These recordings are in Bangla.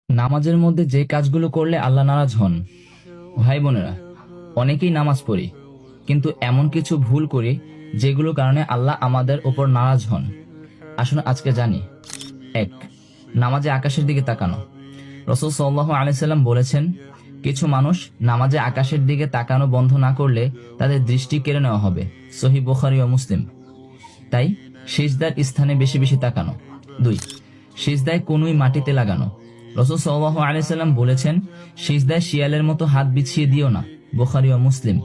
নামাজের মধ্যে যে কাজগুলো করলে আল্লাহ নারাজ হন। ভাই বোনেরা, অনেকেই নামাজ পড়ি, কিন্তু এমন কিছু ভুল করি যেগুলোর কারণে আল্লাহ আমাদের উপর নারাজ হন। আসুন আজকে জানি। 1. নামাজে আকাশের দিকে তাকানো। রাসূল সাল্লাল্লাহু আলাইহি সাল্লাম বলেছেন, কিছু মানুষ নামাজে আকাশের দিকে তাকানো বন্ধ না করলে তাদের দৃষ্টি কেড়ে নেওয়া হবে। সহিহ বুখারী ও মুসলিম। তাই সিজদার স্থানে বেশি বেশি তাকানো। 2. সিজদায় কনুই মাটিতে লাগানো। রাসূল সাল্লাল্লাহু আলাইহি সাল্লাম বলেছেন, সিজদায় শিয়ালের মতো হাত বিছিয়ে দিও না। বুখারী ও মুসলিম।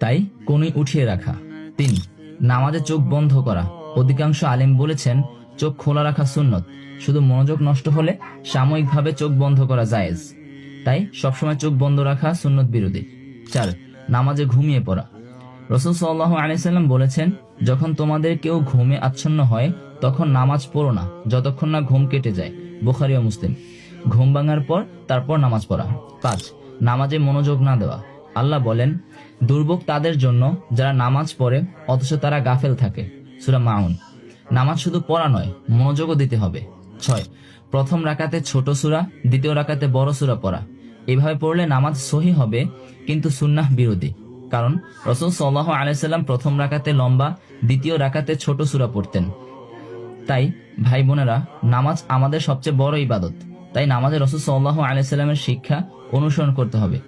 তাই কনুই উঠিয়ে রাখা। 3. নামাজে চোখ বন্ধ করা। অধিকাংশ আলেম বলেছেন, চোখ খোলা রাখা সুন্নত, শুধু মনোযোগ নষ্ট হলে সাময়িকভাবে চোখ বন্ধ করা জায়েজ। তাই সবসময় চোখ বন্ধ রাখা সুন্নত বিরোধী। 4. নামাজে ঘুমিয়ে পড়া। রাসূল সাল্লাল্লাহু আলাইহি সাল্লাম বলেছেন, যখন তোমাদের কেউ ঘুমে আচ্ছন্ন হয় তখন নামাজ পড়ো না যতক্ষণ না ঘুম কেটে যায়। বুখারী ও মুসলিম। ঘুম ভাঙার পর তারপর নামাজ পড়া। 5. নামাজে মনোযোগ না দেওয়া। আল্লাহ বলেন, দুর্ভোগ তাদের জন্য যারা নামাজ পড়ে অথচ তারা গাফেল থাকে। সূরা মাউন। নামাজ শুধু পড়া নয়, মনোযোগও দিতে হবে। 6. প্রথম রাকাতে ছোট সূরা, দ্বিতীয় রাকাতে বড় সূরা পড়া। এভাবে পড়লে নামাজ সহিহ হবে, কিন্তু সুন্নাহ বিরোধী। কারণ রাসূল সাল্লাল্লাহু আলাইহি সাল্লাম প্রথম রাকাতে লম্বা, দ্বিতীয় রাকাতে ছোট সূরা পড়তেন। তাই ভাই বোনেরা, নামাজ আমাদের সবচেয়ে বড় ইবাদত। তাই নামাজে রাসূল সাল্লাল্লাহু আলাইহি সাল্লামের শিক্ষা অনুসরণ করতে হবে।